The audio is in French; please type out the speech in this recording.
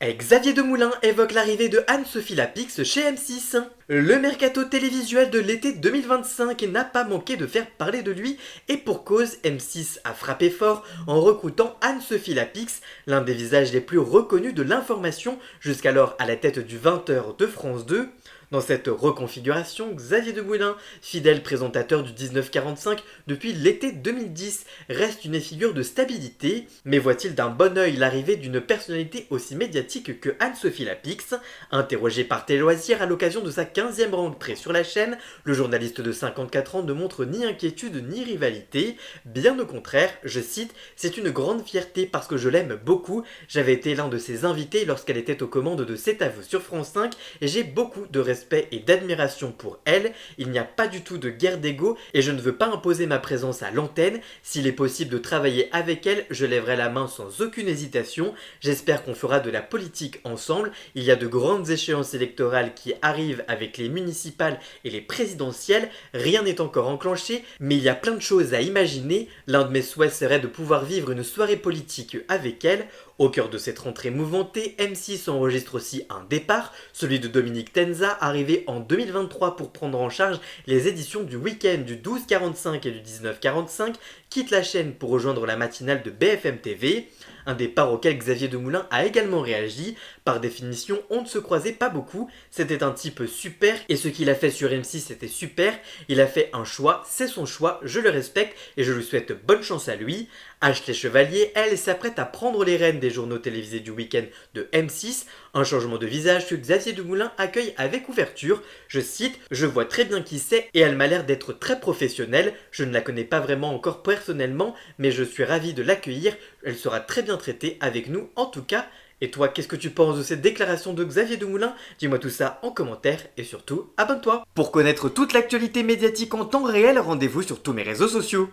Xavier Demoulin évoque l'arrivée de Anne-Sophie Lapix chez M6. Le mercato télévisuel de l'été 2025 n'a pas manqué de faire parler de lui, et pour cause, M6 a frappé fort en recrutant Anne-Sophie Lapix, l'un des visages les plus reconnus de l'information, jusqu'alors à la tête du 20h de France 2. Dans cette reconfiguration, Xavier Demoulin, fidèle présentateur du 1945 depuis l'été 2010, reste une figure de stabilité, mais voit-il d'un bon œil l'arrivée d'une personnalité aussi médiatique que Anne-Sophie Lapix? Interrogé par Téléloisirs à l'occasion de sa 15e rentrée sur la chaîne, le journaliste de 54 ans ne montre ni inquiétude ni rivalité, bien au contraire, je cite, c'est une grande fierté parce que je l'aime beaucoup, j'avais été l'un de ses invités lorsqu'elle était aux commandes de C'est à vous sur France 5 et j'ai beaucoup de respect et d'admiration pour elle, il n'y a pas du tout de guerre d'ego et je ne veux pas imposer ma présence à l'antenne, s'il est possible de travailler avec elle, je lèverai la main sans aucune hésitation, j'espère qu'on fera de la politique ensemble, il y a de grandes échéances électorales qui arrivent avec les municipales et les présidentielles, rien n'est encore enclenché, mais il y a plein de choses à imaginer, l'un de mes souhaits serait de pouvoir vivre une soirée politique avec elle. Au cœur de cette rentrée mouvementée, M6 enregistre aussi un départ, celui de Dominique Tenza, arrivé en 2023 pour prendre en charge les éditions du week-end du 12h45 et du 19h45, quitte la chaîne pour rejoindre la matinale de BFM TV. Un départ auquel Xavier Demoulin a également réagi. Par définition, on ne se croisait pas beaucoup. C'était un type super et ce qu'il a fait sur M6 était super. Il a fait un choix, c'est son choix, je le respecte et je lui souhaite bonne chance à lui. Ashley Chevalier, elle, s'apprête à prendre les rênes des journaux télévisés du week-end de M6. Un changement de visage que Xavier Demoulin accueille avec ouverture. Je cite, je vois très bien qui c'est et elle m'a l'air d'être très professionnelle. Je ne la connais pas vraiment encore personnellement, mais je suis ravi de l'accueillir. Elle sera très bien traitée avec nous en tout cas. Et toi, qu'est-ce que tu penses de cette déclaration de Xavier Demoulin? Dis-moi tout ça en commentaire et surtout, abonne-toi. Pour connaître toute l'actualité médiatique en temps réel, rendez-vous sur tous mes réseaux sociaux.